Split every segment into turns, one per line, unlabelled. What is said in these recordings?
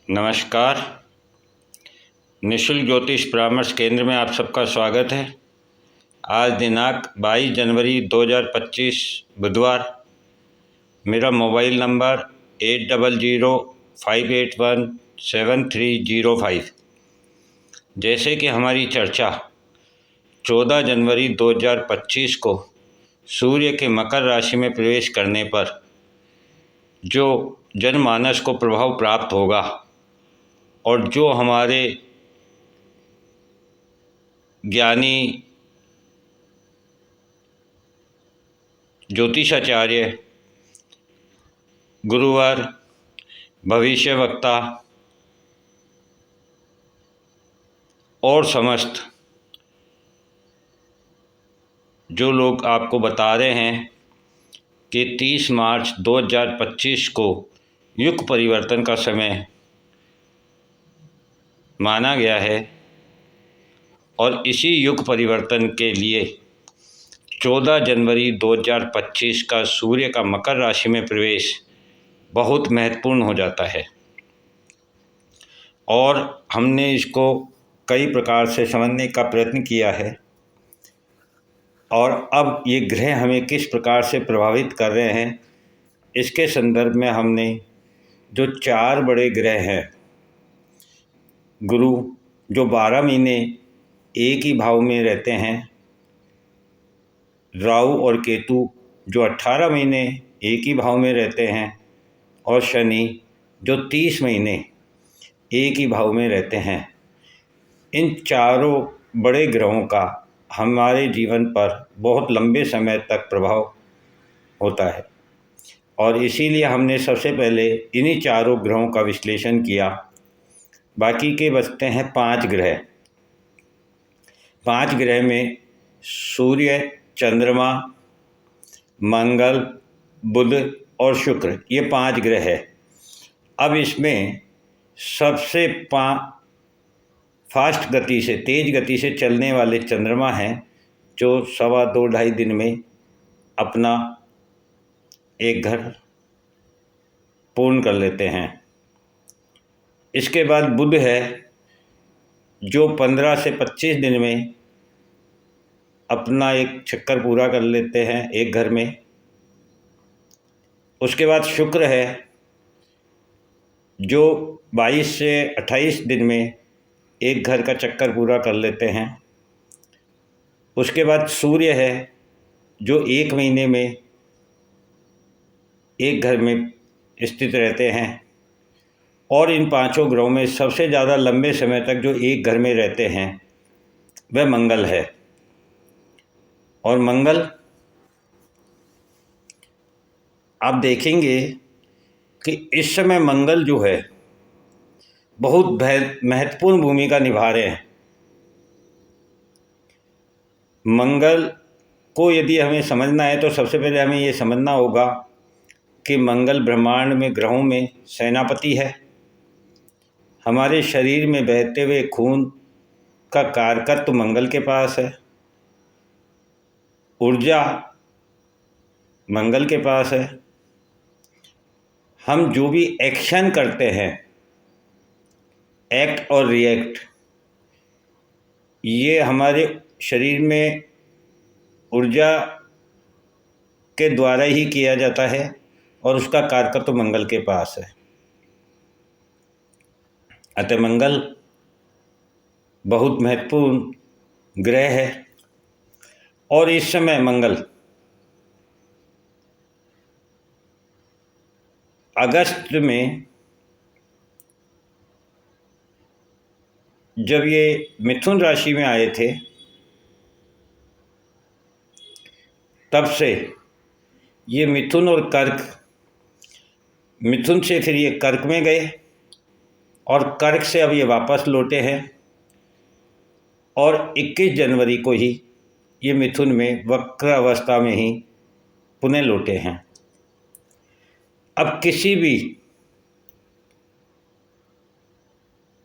नमस्कार। निःशुल्क ज्योतिष परामर्श केंद्र में आप सबका स्वागत है। आज दिनांक 22 जनवरी 2025 बुधवार। मेरा मोबाइल नंबर 8005817305। जैसे कि हमारी चर्चा 14 जनवरी 2025 को सूर्य के मकर राशि में प्रवेश करने पर जो जनमानस को प्रभाव प्राप्त होगा और जो हमारे ज्ञानी ज्योतिषाचार्य, गुरुवर, भविष्यवक्ता और समस्त जो लोग आपको बता रहे हैं कि 30 मार्च 2025 को युग परिवर्तन का समय माना गया है और इसी युग परिवर्तन के लिए 14 जनवरी 2025 का सूर्य का मकर राशि में प्रवेश बहुत महत्वपूर्ण हो जाता है। और हमने इसको कई प्रकार से समझने का प्रयत्न किया है और अब ये ग्रह हमें किस प्रकार से प्रभावित कर रहे हैं, इसके संदर्भ में हमने जो 4 बड़े ग्रह हैं, गुरु जो 12 महीने एक ही भाव में रहते हैं, राहु और केतु जो 18 महीने एक ही भाव में रहते हैं और शनि जो 30 महीने एक ही भाव में रहते हैं। इन चारों बड़े ग्रहों का हमारे जीवन पर बहुत लंबे समय तक प्रभाव होता है और इसीलिए हमने सबसे पहले इन्हीं चारों ग्रहों का विश्लेषण किया। बाकी के बचते हैं 5 ग्रह। 5 ग्रह में सूर्य, चंद्रमा, मंगल, बुध और शुक्र, ये 5 ग्रह है। अब इसमें सबसे फास्ट गति से, तेज़ गति से चलने वाले चंद्रमा हैं जो 2.25 दिन में अपना एक घर पूर्ण कर लेते हैं। इसके बाद बुध है जो 15 से 25 दिन में अपना एक चक्कर पूरा कर लेते हैं एक घर में। उसके बाद शुक्र है जो 22 से 28 दिन में एक घर का चक्कर पूरा कर लेते हैं। उसके बाद सूर्य है जो 1 महीने में एक घर में स्थित रहते हैं। और इन 5 ग्रहों में सबसे ज़्यादा लंबे समय तक जो एक घर में रहते हैं वह मंगल है। और मंगल आप देखेंगे कि इस समय मंगल जो है बहुत महत्वपूर्ण भूमिका निभा रहे हैं। मंगल को यदि हमें समझना है तो सबसे पहले हमें ये समझना होगा कि मंगल ब्रह्मांड में ग्रहों में सेनापति है। हमारे शरीर में बहते हुए खून का कारकत्व मंगल के पास है, ऊर्जा मंगल के पास है। हम जो भी एक्शन करते हैं, एक्ट और रिएक्ट, ये हमारे शरीर में ऊर्जा के द्वारा ही किया जाता है और उसका कारकत्व मंगल के पास है। अतः मंगल बहुत महत्वपूर्ण ग्रह है। और इस समय मंगल अगस्त में जब ये मिथुन राशि में आए थे तब से ये मिथुन और कर्क, मिथुन से फिर ये कर्क में गए और कर्क से अब ये वापस लौटे हैं और 21 जनवरी को ही ये मिथुन में वक्र अवस्था में ही पुनः लौटे हैं। अब किसी भी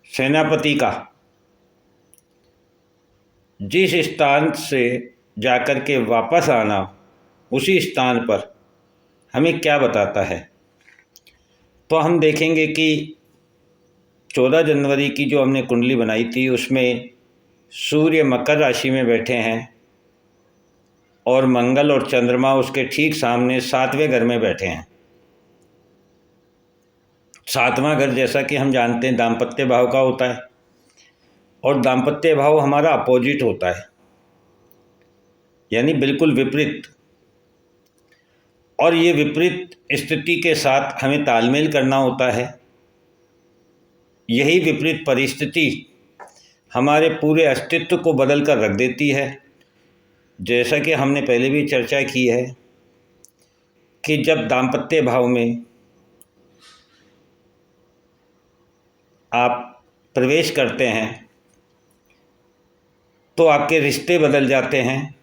सेनापति का जिस स्थान से जाकर के वापस आना, उसी स्थान पर हमें क्या बताता है, तो हम देखेंगे कि 14 जनवरी की जो हमने कुंडली बनाई थी उसमें सूर्य मकर राशि में बैठे हैं और मंगल और चंद्रमा उसके ठीक सामने 7वें घर में बैठे हैं। 7वां घर जैसा कि हम जानते हैं दाम्पत्य भाव का होता है और दाम्पत्य भाव हमारा अपोजिट होता है, यानी बिल्कुल विपरीत। और ये विपरीत स्थिति के साथ हमें तालमेल करना होता है। यही विपरीत परिस्थिति हमारे पूरे अस्तित्व को बदल कर रख देती है। जैसा कि हमने पहले भी चर्चा की है कि जब दाम्पत्य भाव में आप प्रवेश करते हैं तो आपके रिश्ते बदल जाते हैं,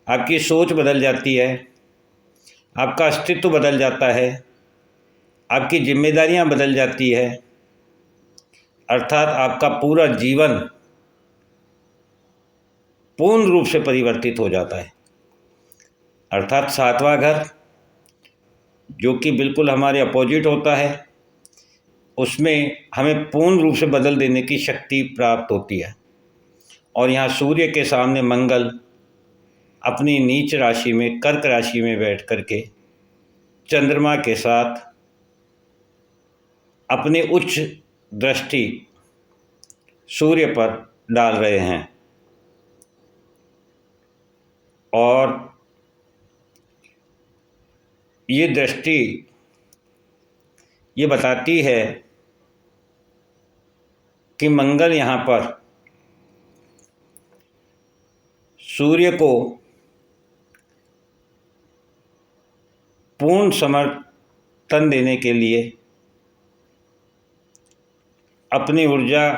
आपकी सोच बदल जाती है, आपका अस्तित्व बदल जाता है, आपकी जिम्मेदारियां बदल जाती है, अर्थात आपका पूरा जीवन पूर्ण रूप से परिवर्तित हो जाता है। अर्थात 7वां घर जो कि बिल्कुल हमारे अपोजिट होता है उसमें हमें पूर्ण रूप से बदल देने की शक्ति प्राप्त होती है। और यहाँ सूर्य के सामने मंगल अपनी नीच राशि में कर्क राशि में बैठ करके चंद्रमा के साथ अपनी उच्च दृष्टि सूर्य पर डाल रहे हैं और ये दृष्टि ये बताती है कि मंगल यहाँ पर सूर्य को पूर्ण समर्थन देने के लिए अपनी ऊर्जा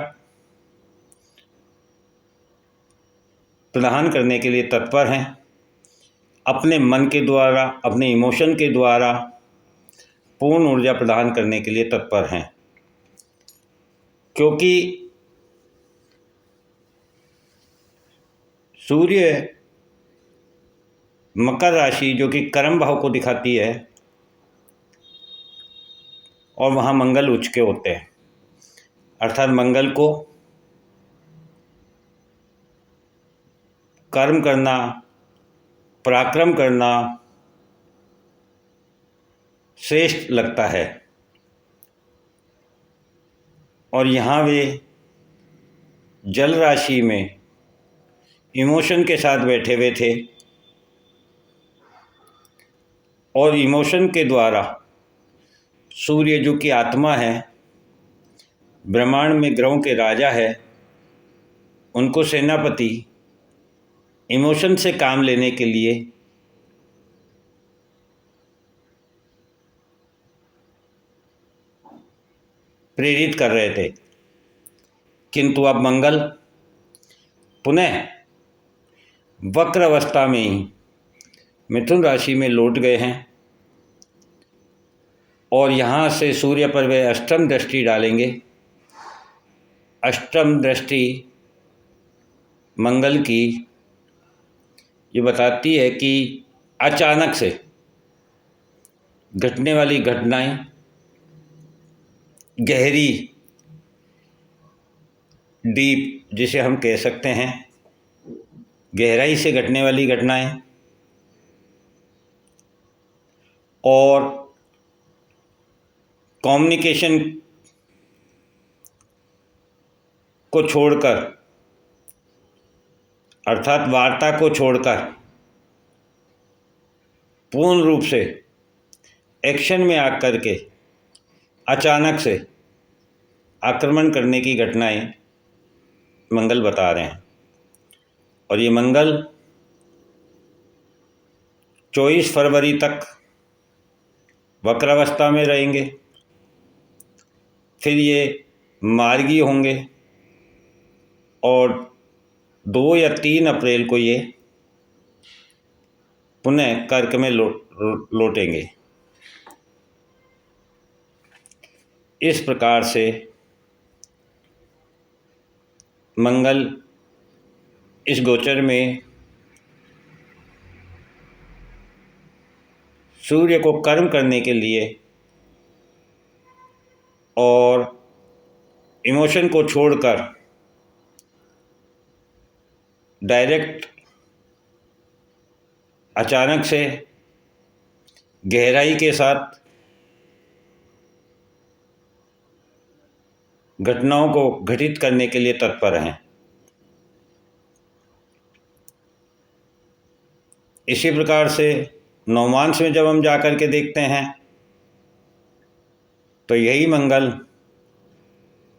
प्रदान करने के लिए तत्पर हैं। अपने मन के द्वारा, अपने इमोशन के द्वारा पूर्ण ऊर्जा प्रदान करने के लिए तत्पर हैं, क्योंकि सूर्य मकर राशि जो कि कर्म भाव को दिखाती है और वहाँ मंगल उच्च के होते हैं, अर्थात मंगल को कर्म करना, पराक्रम करना श्रेष्ठ लगता है। और यहाँ वे जल राशि में इमोशन के साथ बैठे हुए थे और इमोशन के द्वारा सूर्य जो कि आत्मा है, ब्रह्मांड में ग्रहों के राजा है, उनको सेनापति इमोशन से काम लेने के लिए प्रेरित कर रहे थे। किंतु अब मंगल पुनः वक्र अवस्था में ही मिथुन राशि में लौट गए हैं और यहाँ से सूर्य पर वे अष्टम दृष्टि डालेंगे। अष्टम दृष्टि मंगल की ये बताती है कि अचानक से घटने वाली घटनाएं, गहरी डीप जिसे हम कह सकते हैं, गहराई से घटने वाली घटनाएं और कम्युनिकेशन को छोड़कर, अर्थात वार्ता को छोड़कर पूर्ण रूप से एक्शन में आकर के अचानक से आक्रमण करने की घटनाएं मंगल बता रहे हैं। और ये मंगल 24 फरवरी तक वक्रावस्था में रहेंगे, फिर ये मार्गी होंगे और 2 या 3 अप्रैल को ये पुनः कर्क में लौटेंगे। इस प्रकार से मंगल इस गोचर में सूर्य को कर्म करने के लिए और इमोशन को छोड़कर डायरेक्ट अचानक से गहराई के साथ घटनाओं को घटित करने के लिए तत्पर हैं। इसी प्रकार से नवमांश में जब हम जाकर के देखते हैं तो यही मंगल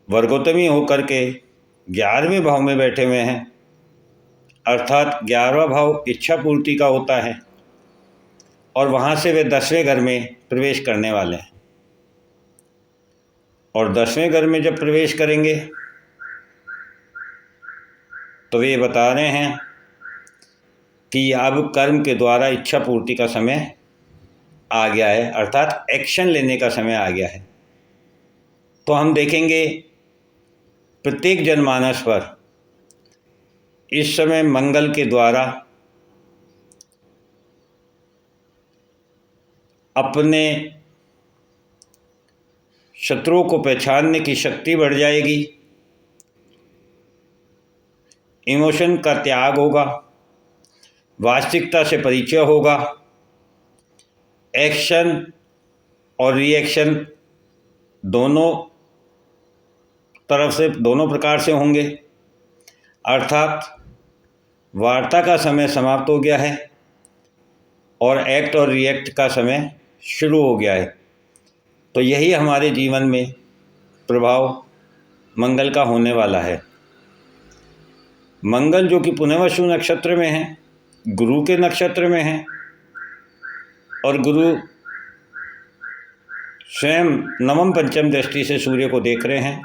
वर्गोत्तमी होकर के 11वें भाव में बैठे हुए हैं, अर्थात 11वां भाव इच्छा पूर्ति का होता है और वहाँ से वे 10वें घर में प्रवेश करने वाले हैं। और 10वें घर में जब प्रवेश करेंगे तो वे बता रहे हैं कि अब कर्म के द्वारा इच्छा पूर्ति का समय आ गया है, अर्थात एक्शन लेने का समय आ गया है। तो हम देखेंगे प्रत्येक जनमानस पर इस समय मंगल के द्वारा अपने शत्रुओं को पहचानने की शक्ति बढ़ जाएगी, इमोशन का त्याग होगा, वास्तविकता से परिचय होगा, एक्शन और रिएक्शन दोनों तरफ से, दोनों प्रकार से होंगे, अर्थात वार्ता का समय समाप्त हो गया है और एक्ट और रिएक्ट का समय शुरू हो गया है। तो यही हमारे जीवन में प्रभाव मंगल का होने वाला है। मंगल जो कि पुनर्वसु नक्षत्र में है, गुरु के नक्षत्र में है, और गुरु स्वयं नवम पंचम दृष्टि से सूर्य को देख रहे हैं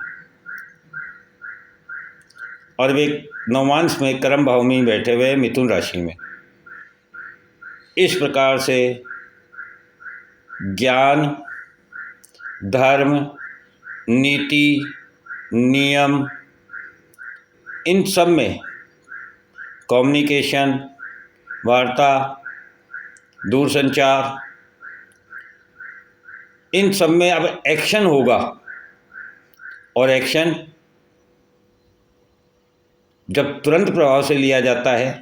और वे नवमांश में कर्म भाव में ही बैठे हुए हैं, मिथुन राशि में। इस प्रकार से ज्ञान, धर्म, नीति, नियम, इन सब में कम्युनिकेशन, वार्ता, दूरसंचार, इन सब में अब एक्शन होगा और एक्शन जब तुरंत प्रभाव से लिया जाता है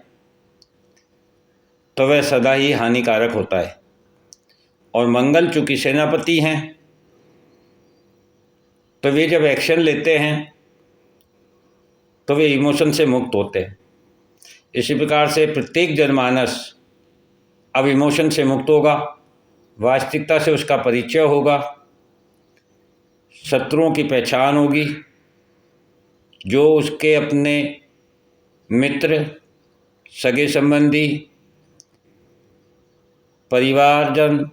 तो वह सदा ही हानिकारक होता है। और मंगल चूँकि सेनापति हैं तो वे जब एक्शन लेते हैं तो वे इमोशन से मुक्त होते हैं। इसी प्रकार से प्रत्येक जनमानस अब इमोशन से मुक्त होगा, वास्तविकता से उसका परिचय होगा, शत्रुओं की पहचान होगी, जो उसके अपने मित्र, सगे संबंधी, परिवारजन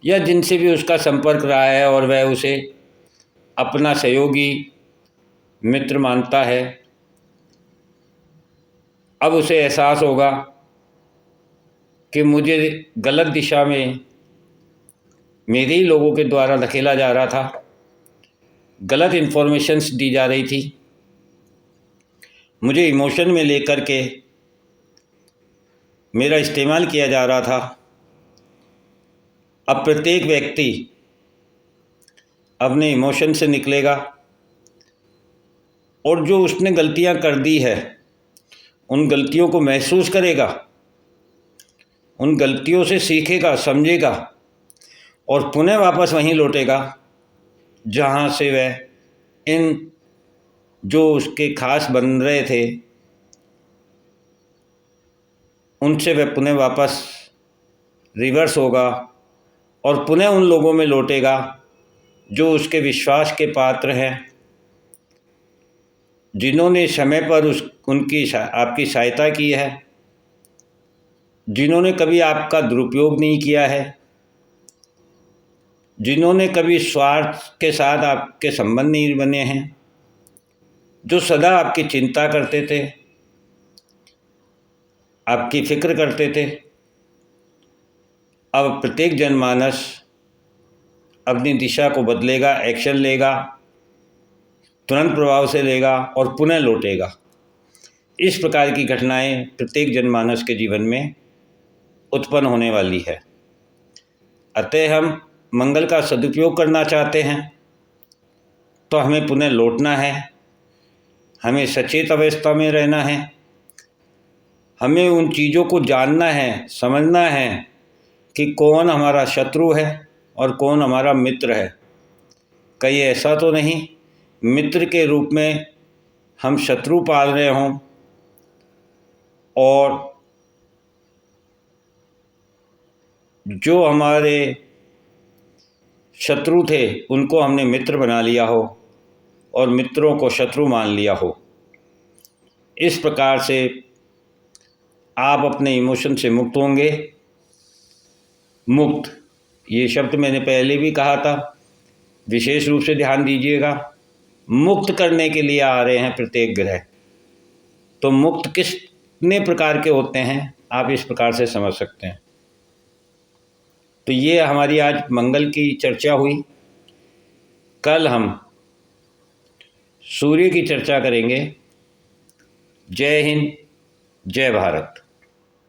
या जिनसे भी उसका संपर्क रहा है और वह उसे अपना सहयोगी मित्र मानता है, अब उसे एहसास होगा कि मुझे गलत दिशा में मेरे ही लोगों के द्वारा धकेला जा रहा था, गलत इन्फॉर्मेशंस दी जा रही थी, मुझे इमोशन में लेकर के मेरा इस्तेमाल किया जा रहा था। अब प्रत्येक व्यक्ति अपने इमोशन से निकलेगा और जो उसने गलतियां कर दी है उन गलतियों को महसूस करेगा, उन गलतियों से सीखेगा, समझेगा और पुनः वापस वहीं लौटेगा जहाँ से वह इन जो उसके खास बन रहे थे उनसे वह पुनः वापस रिवर्स होगा और पुनः उन लोगों में लौटेगा जो उसके विश्वास के पात्र हैं, जिन्होंने समय पर आपकी सहायता की है, जिन्होंने कभी आपका दुरुपयोग नहीं किया है, जिन्होंने कभी स्वार्थ के साथ आपके संबंध नहीं बने हैं, जो सदा आपकी चिंता करते थे, आपकी फिक्र करते थे। अब प्रत्येक जनमानस अपनी दिशा को बदलेगा, एक्शन लेगा, तुरंत प्रभाव से लेगा और पुनः लौटेगा। इस प्रकार की घटनाएं प्रत्येक जनमानस के जीवन में उत्पन्न होने वाली है। अतः हम मंगल का सदुपयोग करना चाहते हैं तो हमें पुनः लौटना है, हमें सचेत अवस्था में रहना है, हमें उन चीज़ों को जानना है, समझना है कि कौन हमारा शत्रु है और कौन हमारा मित्र है। कहीं ऐसा तो नहीं मित्र के रूप में हम शत्रु पाल रहे हों और जो हमारे शत्रु थे उनको हमने मित्र बना लिया हो और मित्रों को शत्रु मान लिया हो। इस प्रकार से आप अपने इमोशन से मुक्त होंगे। मुक्त, ये शब्द मैंने पहले भी कहा था, विशेष रूप से ध्यान दीजिएगा। मुक्त करने के लिए आ रहे हैं प्रत्येक ग्रह, तो मुक्त कितने प्रकार के होते हैं आप इस प्रकार से समझ सकते हैं। तो ये हमारी आज मंगल की चर्चा हुई। कल हम सूर्य की चर्चा करेंगे। जय हिंद, जय भारत।